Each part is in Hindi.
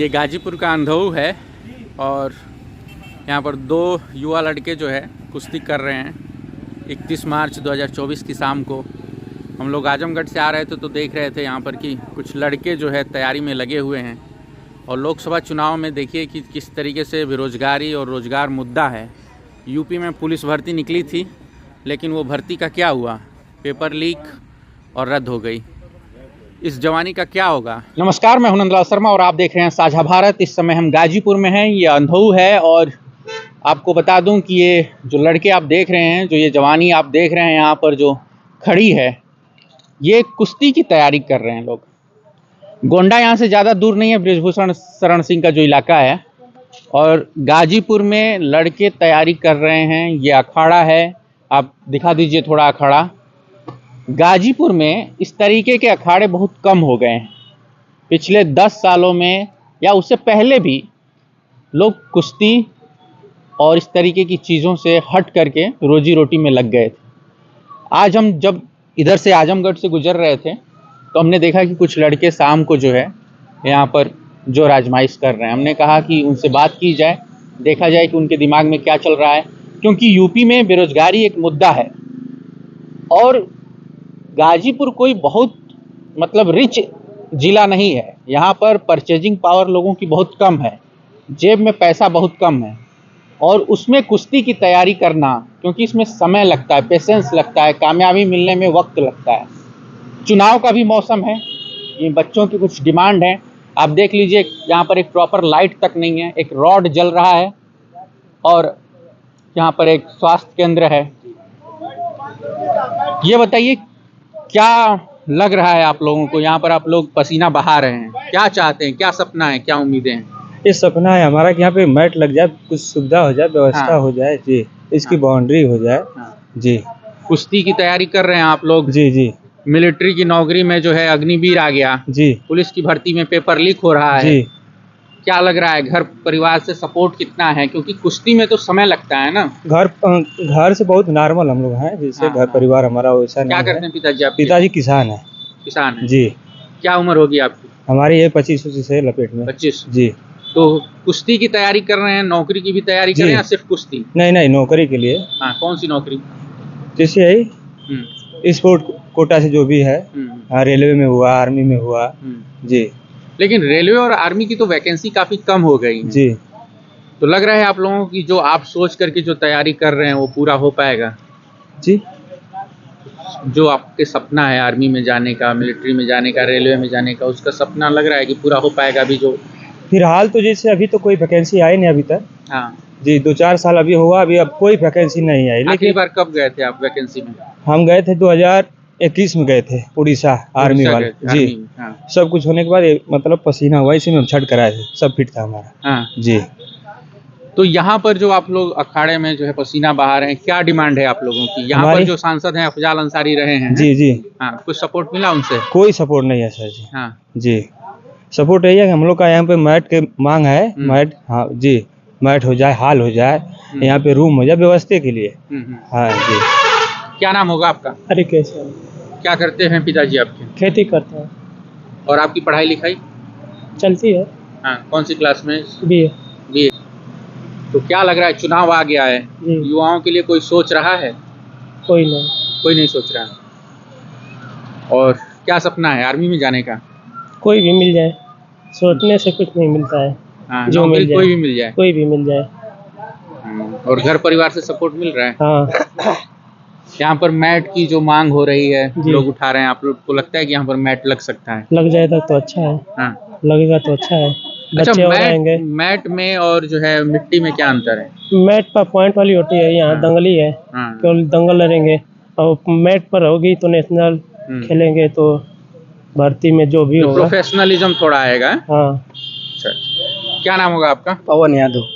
ये गाजीपुर का अंधऊ है और यहाँ पर दो युवा लड़के जो है कुश्ती कर रहे हैं। 31 मार्च 2024 की शाम को हम लोग आजमगढ़ से आ रहे थे तो देख रहे थे यहाँ पर कि कुछ लड़के जो है तैयारी में लगे हुए हैं। और लोकसभा चुनाव में देखिए कि किस तरीके से बेरोजगारी और रोज़गार मुद्दा है। यूपी में पुलिस भर्ती निकली थी लेकिन वो भर्ती का क्या हुआ, पेपर लीक और रद्द हो गई। इस जवानी का क्या होगा। नमस्कार, मैं हूं नंदलाल शर्मा और आप देख रहे हैं साझा भारत। इस समय हम गाजीपुर में हैं। ये अंधऊ है और आपको बता दूं कि ये जो लड़के आप देख रहे हैं, जो ये जवानी आप देख रहे हैं यहाँ पर जो खड़ी है, ये कुश्ती की तैयारी कर रहे हैं लोग। गोंडा यहाँ से ज़्यादा दूर नहीं है, बृजभूषण शरण सिंह का जो इलाका है। और गाजीपुर में लड़के तैयारी कर रहे हैं। ये अखाड़ा है, आप दिखा दीजिए थोड़ा अखाड़ा। गाजीपुर में इस तरीके के अखाड़े बहुत कम हो गए हैं। पिछले 10 सालों में या उससे पहले भी लोग कुश्ती और इस तरीके की चीज़ों से हट करके रोजी रोटी में लग गए थे। आज हम जब इधर से आजमगढ़ से गुजर रहे थे तो हमने देखा कि कुछ लड़के शाम को जो है यहाँ पर जोर आजमाइश कर रहे हैं। हमने कहा कि उनसे बात की जाए, देखा जाए कि उनके दिमाग में क्या चल रहा है, क्योंकि यूपी में बेरोजगारी एक मुद्दा है। और गाजीपुर कोई बहुत रिच जिला नहीं है। यहाँ पर परचेजिंग पावर लोगों की बहुत कम है, जेब में पैसा बहुत कम है। और उसमें कुश्ती की तैयारी करना, क्योंकि इसमें समय लगता है, पेशेंस लगता है, कामयाबी मिलने में वक्त लगता है। चुनाव का भी मौसम है, ये बच्चों की कुछ डिमांड है। आप देख लीजिए यहाँ पर एक प्रॉपर लाइट तक नहीं है, एक रॉड जल रहा है और यहाँ पर एक स्वास्थ्य केंद्र है। ये बताइए क्या लग रहा है आप लोगों को, यहाँ पर आप लोग पसीना बहा रहे हैं, क्या चाहते हैं, क्या सपना है, क्या उम्मीदें हैं? ये सपना है हमारा कि यहाँ पे मैट लग जाए, कुछ सुविधा हो जाए, व्यवस्था हो जाए जी, इसकी बाउंड्री हो जाए जी। कुश्ती की तैयारी कर रहे हैं आप लोग? जी जी। मिलिट्री की नौकरी में जो है अग्निवीर आ गया जी। पुलिस की भर्ती में पेपर लीक हो रहा है जी। क्या लग रहा है, घर परिवार से सपोर्ट कितना है? क्योंकि कुश्ती में तो समय लगता है ना। घर से बहुत नॉर्मल हम लोग हैं, जैसे घर परिवार हमारा वैसा क्या नहीं करते है। हैं पिताजी आपके? पिताजी किसान है। किसान है जी। क्या उम्र होगी आपकी? हमारी ये 25 से लपेट में। 25 जी। तो कुश्ती की तैयारी कर रहे हैं, नौकरी की भी तैयारी कर रहे हैं या सिर्फ कुश्ती? नहीं, नौकरी के लिए। हाँ, कौन सी नौकरी? जैसे यही स्पोर्ट कोटा से जो भी है, रेलवे में हुआ, आर्मी में हुआ जी। लेकिन रेलवे और आर्मी की तो वैकेंसी काफी कम हो गई है जी। तो लग रहा है आप लोगों की जो आप सोच करके जो तैयारी कर रहे हैं वो पूरा हो पाएगा जी? जो आपके सपना है आर्मी में जाने का, मिलिट्री में जाने का, रेलवे में जाने का, उसका सपना लग रहा है कि पूरा हो पाएगा अभी? जो फिलहाल तो जैसे अभी तो कोई वैकेंसी आई नहीं अभी तक। हाँ जी, 2-4 साल अभी हुआ, अभी अब कोई वैकेंसी नहीं आई। आखिरी बार कब गए थे आप वैकेंसी में? हम गए थे 2021 में गए थे, उड़ीसा आर्मी वाले जी। हाँ। सब कुछ होने के बाद पसीना हुआ, इसी में हम छठ कराए थे, सब फिट था हमारा। हाँ। जी। तो यहाँ पर जो आप लोग अखाड़े में जो है पसीना बहा रहे हैं, क्या डिमांड है आप लोगों की? यहाँ पर जो सांसद हैं अफजाल अंसारी रहे हैं। जी जी। हाँ, कुछ सपोर्ट मिला उनसे? कोई सपोर्ट नहीं है सर जी। हाँ जी। सपोर्ट यही है कि हम लोग का यहाँ पे मैट के मांग है, मैट। हाँ जी, मैट हो जाए, हाल हो जाए, यहाँ पे रूम हो जाए व्यवस्था के लिए। हाँ जी। क्या नाम होगा आपका? अरे कैसे? क्या करते हैं पिताजी आपके? खेती करते हैं। और आपकी पढ़ाई लिखाई चलती है। हाँ, कौन सी क्लास में? बीए। बीए। तो क्या लग रहा है, चुनाव आ गया है, युवाओं के लिए कोई सोच रहा है? कोई नहीं सोच रहा है। और क्या सपना है आर्मी में जाने का? कोई भी मिल जाए, सोचने से कुछ नहीं मिलता है। हाँ, जो मिल जाए, कोई भी मिल जाए। और घर परिवार से सपोर्ट मिल रहा है? हाँ। यहाँ पर मैट की जो मांग हो रही है, लोग उठा रहे हैं, आप लोग को लगता है कि यहाँ पर मैट लग सकता है? लग जाएगा तो अच्छा है। हाँ। लगेगा तो अच्छा है। अच्छा, मैट में और जो है मिट्टी में क्या अंतर है? मैट पर पॉइंट वाली होती है, यहाँ दंगली है, केवल दंगल लड़ेंगे। और मैट पर होगी तो नेशनल खेलेंगे, तो भर्ती में जो भी होगा प्रोफेशनलिज्म थोड़ा आएगा। हाँ। अच्छा, क्या नाम होगा आपका? पवन यादव।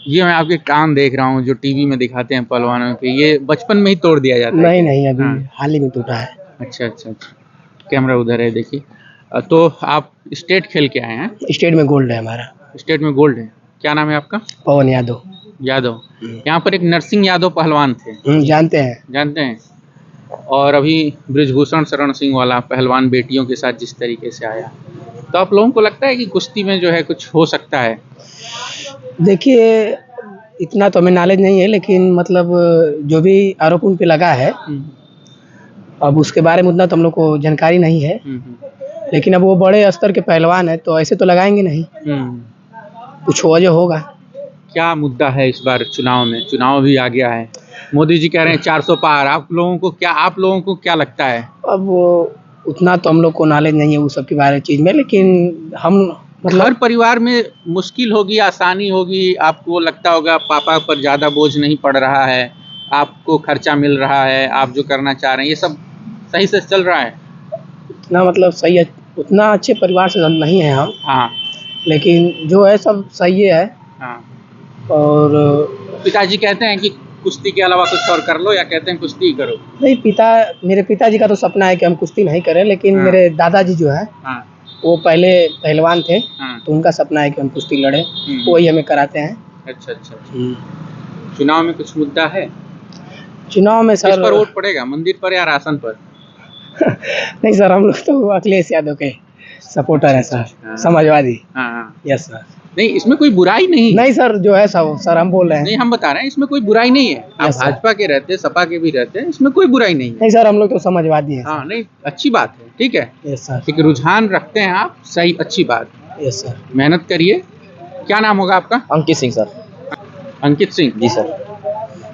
ये मैं आपके कान देख रहा हूँ जो टीवी में दिखाते हैं पहलवानों के, ये बचपन में ही तोड़ दिया जाता है? नहीं, अभी हाल ही में टूटा है। अच्छा। कैमरा उधर है, देखिए। तो आप स्टेट खेल के आए हैं? स्टेट में गोल्ड है हमारा। स्टेट में गोल्ड है। क्या नाम है आपका? पवन यादव। यहाँ पर एक नरसिंह यादव पहलवान थे, जानते हैं? और अभी बृजभूषण शरण सिंह वाला पहलवान बेटियों के साथ जिस तरीके से आया, तो आप लोगों को लगता है कि कुश्ती में जो है कुछ हो सकता है? देखिए, इतना तो हमें नॉलेज नहीं है, लेकिन मतलब जो भी आरोप उन पे लगा है, अब उसके बारे में उतना तो हम लोग को जानकारी नहीं है। लेकिन अब वो बड़े स्तर के पहलवान है, तो ऐसे तो लगाएंगे नहीं, कुछ वजह होगा। क्या मुद्दा है इस बार चुनाव में? चुनाव भी आ गया है, मोदी जी कह रहे हैं 400 पार। आप लोगों को क्या लगता है? अब वो उतना तो हम लोग को नॉलेज नहीं है वो सब के बारे चीज में, लेकिन हम हर मतलब परिवार में मुश्किल होगी, आसानी होगी। आपको लगता होगा पापा पर ज़्यादा बोझ नहीं पड़ रहा है, आपको खर्चा मिल रहा है, आप जो करना चाह रहे हैं ये सब सही से चल रहा है? उतना मतलब सही है, उतना अच्छे परिवार से हम नहीं है हम, हाँ लेकिन जो है सब सही है। हाँ। और पिताजी कहते हैं कि कुश्ती के अलावा कुछ और कर लो, या कहते हैं कुश्ती ही करो? नहीं, मेरे पिताजी का तो सपना है कि हम कुश्ती नहीं करें, लेकिन हाँ। मेरे दादाजी जो है हाँ वो पहले पहलवान थे, हाँ। तो उनका सपना है कि हम कुश्ती लड़े, वही हमें कराते हैं। अच्छा अच्छा। चुनाव में कुछ मुद्दा है? चुनाव में किस सर पर वोट पड़ेगा, मंदिर पर या राशन पर? नहीं सर, हम लोग तो अखिलेश यादव के सपोर्टर है सर, हाँ। समाजवादी। हाँ हाँ। Yes sir. नहीं, इसमें कोई बुराई नहीं। नहीं सर, जो है सर हम बोल रहे हैं। नहीं, हम बता रहे हैं इसमें कोई बुराई नहीं है। आप Yes, sir. भाजपा के रहते हैं, सपा के भी रहते हैं, इसमें कोई बुराई नहीं है। नहीं सर, हम लोग तो समाजवादी हैं। हाँ नहीं, अच्छी बात है, ठीक है। Yes sir. एक रुझान रखते हैं आप, सही, अच्छी बात। Yes sir. मेहनत करिए। क्या नाम होगा आपका? अंकित सिंह सर। अंकित सिंह जी सर।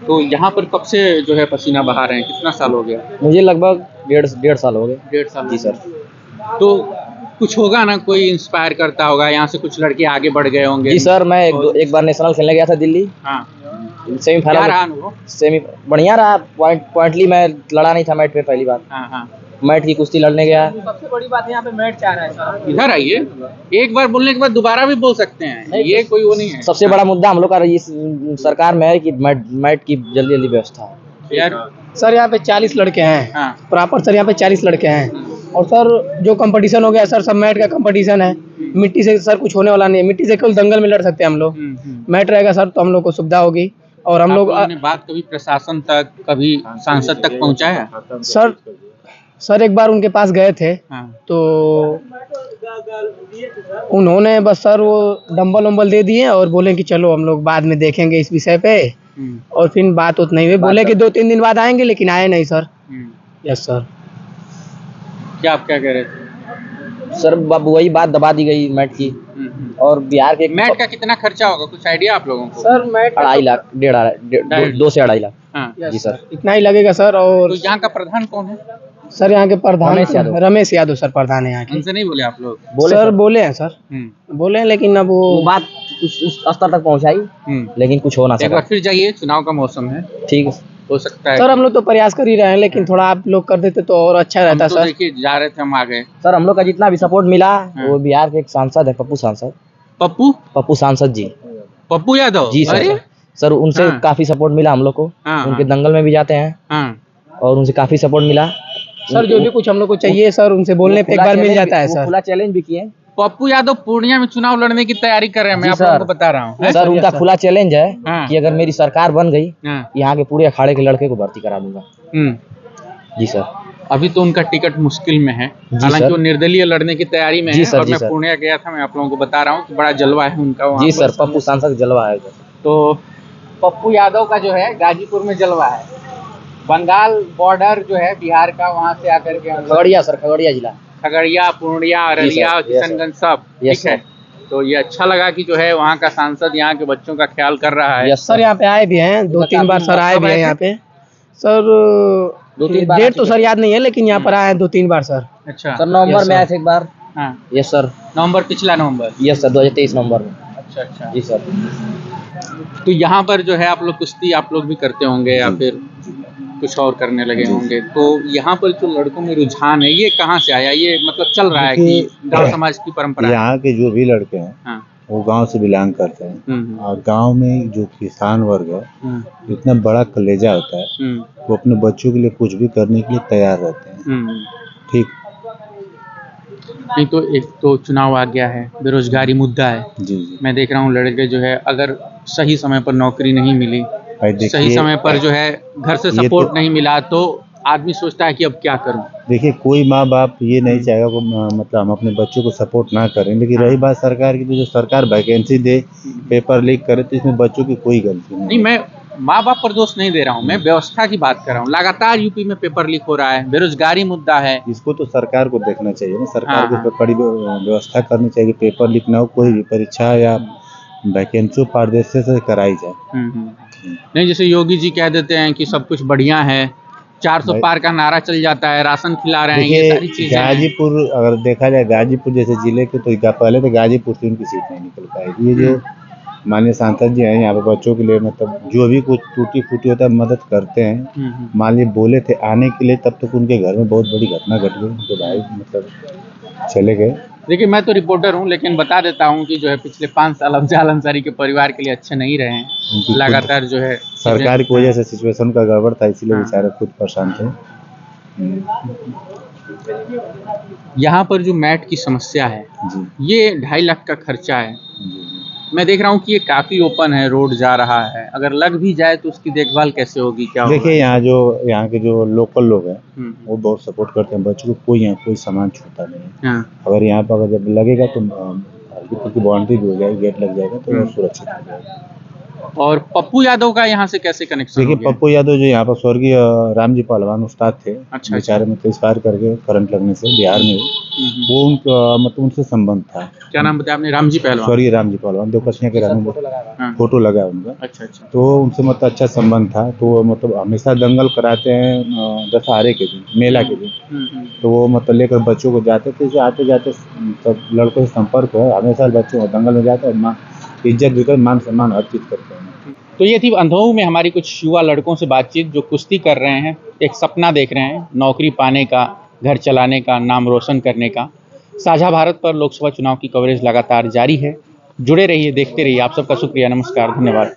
तो यहाँ पर कब से जो है पसीना बहा रहे हैं, कितना साल हो गया? मुझे लगभग डेढ़ साल हो गए। 1.5 साल। जी सर। तो कुछ होगा ना, कोई इंस्पायर करता होगा, यहाँ से कुछ लड़के आगे बढ़ गए होंगे। जी सर, मैं एक बार नेशनल खेलने गया था दिल्ली। हाँ। क्या सेमीफाइनल रहा अनुभव? बढ़िया रहा। पॉइंटली मैं लड़ा नहीं था मैट पे पहली बार। हाँ हाँ। मैट की कुश्ती लड़ने गया। सबसे बड़ी बात यहाँ पे मैट चाह रहा है सर। इधर आइए, एक बार बोलने के बाद दोबारा भी बोल सकते हैं, ये कोई वो नहीं है। सबसे बड़ा मुद्दा हम लोग का इस सरकार में है कि मैट की जल्दी जल्दी व्यवस्था हो। यार सर यहाँ पे 40 लड़के हैं। हाँ। प्रॉपर सर यहाँ पे 40 लड़के हैं। और सर जो कंपटीशन हो गया सर, सब मैट का कंपटीशन है। मिट्टी से सर कुछ होने वाला नहीं है, मिट्टी से केवल दंगल में लड़ सकते हैं हम लोग। मैट रहेगा सर तो हम लोग को सुविधा होगी। और हम लोग ने बात कभी प्रशासन तक, कभी सांसद तक पहुंचाया? सर एक बार उनके पास गए थे। हाँ। तो उन्होंने बस सर वो डंबल वंबल दे दिए और बोले कि चलो हम लोग बाद में देखेंगे इस विषय पे। और फिर बात उतना ही हुई, बोले कि 2-3 दिन बाद आएंगे, लेकिन आए नहीं सर। Yes sir. क्या आप क्या कह रहे थे? सर वही बात दबा दी गई मैट की। और बिहार के मैट का कितना खर्चा होगा, कुछ आइडिया आप लोगों को? सर मैट 2.5 लाख 2 से 2.5 लाख। हाँ। जी सर। इतना ही लगेगा सर। और तो यहाँ का प्रधान कौन है? सर यहाँ के प्रधान रमेश यादव सर प्रधान है यहाँ के। उनसे नहीं बोले आप लोग? सर बोले हैं सर, बोले हैं, लेकिन अब वो बात उस स्तर तक पहुंचाई, लेकिन कुछ हो ना एक बार सका। फिर जाइए, चुनाव का मौसम है, ठीक है, हो सकता है। सर हम लोग तो प्रयास कर ही रहे हैं, लेकिन थोड़ा आप लोग कर देते तो और अच्छा रहता हम तो सर। देखिए जा रहे थे, हम आ गए। सर हम लोग का जितना भी सपोर्ट मिला वो बिहार के एक सांसद है, पप्पू सांसद जी, पप्पू यादव जी सर। सर उनसे काफी सपोर्ट मिला हम लोग को। उनके दंगल में भी जाते हैं और उनसे काफी सपोर्ट मिला। सर जो भी कुछ हम लोग को चाहिए सर, उनसे बोलने पे एक बार मिल जाता है सर। खुला चैलेंज भी किए। पप्पू यादव पूर्णिया में चुनाव लड़ने की तैयारी कर रहे हैं, मैं आप लोगों को बता रहा हूँ। सर उनका खुला चैलेंज है कि अगर मेरी सरकार बन गई, यहाँ के पूरे अखाड़े के लड़के को भर्ती करा दूंगा। जी सर। अभी तो उनका टिकट मुश्किल में है, हालांकि वो निर्दलीय लड़ने की तैयारी में है। और मैं पूर्णिया गया था, मैं आप लोगों को बता रहा हूँ कि बड़ा जलवा है उनका वहाँ। जी सर, पप्पू सांसद जलवा है। तो पप्पू यादव का जो है गाजीपुर में जलवा है, बंगाल बॉर्डर जो है बिहार का, वहाँ से आकर के खगड़िया सर, खगड़िया जिला, खगड़िया, पूर्णिया, अररिया, किशनगंज सब ठीक है। तो ये अच्छा लगा कि जो है वहाँ का सांसद यहाँ के बच्चों का ख्याल कर रहा है। सर यहाँ पे आए भी हैं, 2-3 बार सर आए भी हैं यहाँ पे सर। डेट तो सर याद नहीं है, लेकिन यहाँ पर आए हैं 2-3 बार सर। अच्छा सर नवंबर में आए थे एक बार। हाँ यस सर। नवंबर, पिछला नवंबर? यस सर, 2023 नवंबर में। अच्छा अच्छा जी सर। तो यहाँ पर जो है आप लोग कुश्ती आप लोग भी करते होंगे या फिर कुछ और करने लगे होंगे, तो यहाँ पर जो लड़कों में रुझान है ये कहाँ से आया? ये मतलब चल रहा है कि गांव समाज की परंपरा? यहाँ के जो भी लड़के हैं वो गांव से बिलोंग करते हैं, और गांव में जो किसान वर्ग है इतना बड़ा कलेजा होता है, वो अपने बच्चों के लिए कुछ भी करने के लिए तैयार रहते हैं। ठीक नहीं तो एक तो चुनाव आ गया है, बेरोजगारी मुद्दा है। जी। मैं देख रहा हूँ लड़के जो है, अगर सही समय पर नौकरी नहीं मिली, सही समय पर जो है घर से सपोर्ट नहीं मिला, तो आदमी सोचता है कि अब क्या करूं। देखिए कोई माँ बाप ये नहीं चाहेगा को मतलब हम अपने बच्चों को सपोर्ट ना करें, लेकिन रही बात सरकार की, तो जो सरकार वैकेंसी दे, पेपर लीक करे, तो इसमें बच्चों की कोई गलती नहीं। नहीं, मैं माँ बाप पर दोष नहीं दे रहा हूँ, मैं व्यवस्था की बात कर रहा हूँ। लगातार यूपी में पेपर लीक हो रहा है, बेरोजगारी मुद्दा है। इसको तो सरकार को देखना चाहिए ना, सरकार हाँ, को हाँ। इस पर कड़ी व्यवस्था करनी चाहिए कि पेपर लीक ना हो, कोई भी परीक्षा या वैकेंसी पारदर्शी से कराई जाए। नहीं, जैसे योगी जी कह देते हैं कि सब कुछ बढ़िया है, 400 पार का नारा चल जाता है, राशन खिला रहे हैं, ये सारी देखिए चीजें हैं। गाजीपुर अगर देखा जाए, गाजीपुर जैसे जिले के, तो पहले तो गाजीपुर से उनकी सीट नहीं निकल पाएगी। ये जो माननीय सांसद जी हैं यहाँ पे बच्चों के लिए मतलब जो भी कुछ टूटी फूटी होता है मदद करते हैं। मान लीजिए बोले थे आने के लिए, तब तक उनके घर में बहुत बड़ी घटना घट गई, उनके भाई मतलब चले गए। देखिए मैं तो रिपोर्टर हूँ, लेकिन बता देता हूँ कि जो है पिछले 5 साल अफजल अंसारी के परिवार के लिए अच्छे नहीं रहे हैं। लगातार जो है सरकार की वजह से सिचुएशन का गड़बड़ था, इसीलिए बेचारे खुद परेशान थे। यहाँ पर जो मैट की समस्या है, ये 2.5 लाख का खर्चा है। मैं देख रहा हूँ कि ये काफी ओपन है, रोड जा रहा है, अगर लग भी जाए तो उसकी देखभाल कैसे होगी, क्या होगा? देखिए यहाँ के जो लोकल लोग हैं वो बहुत सपोर्ट करते हैं बच्चों को, कोई यहाँ कोई सामान छूता नहीं है। अगर यहाँ पर अगर जब लगेगा तो हल्की फुल्की बाउंड्री भी हो जाएगी, गेट लग जाएगा तो सुरक्षित हो जाएगा। और पप्पू यादव का यहाँ से कैसे कनेक्शन? देखिए पप्पू यादव जो यहाँ पर स्वर्गीय रामजी पहलवान उस्ताद थे, अच्छा, बेचारे मतलब एक्सपायर करके करंट लगने से बिहार में, वो उनका मतलब उनसे संबंध था। क्या नाम बताया आपने? रामजी पहलवान। स्वर्गीय रामजी पहलवान, देवकसिया के रहने, फोटो लगा उनका। अच्छा। तो उनसे मतलब अच्छा संबंध था, तो मतलब हमेशा दंगल कराते हैं दशहरे के दिन, मेला के दिन। तो वो मतलब लेकर बच्चों को जाते थे, आते जाते सब लड़कों से संपर्क है, हमेशा बच्चों दंगल में जाते हैं, इज्जत भी कर, मान सम्मान हर चीज करते हैं। तो ये थी अंधोऊ में हमारी कुछ युवा लड़कों से बातचीत, जो कुश्ती कर रहे हैं, एक सपना देख रहे हैं, नौकरी पाने का, घर चलाने का, नाम रोशन करने का। साझा भारत पर लोकसभा चुनाव की कवरेज लगातार जारी है। जुड़े रहिए, देखते रहिए। आप सबका शुक्रिया, नमस्कार, धन्यवाद।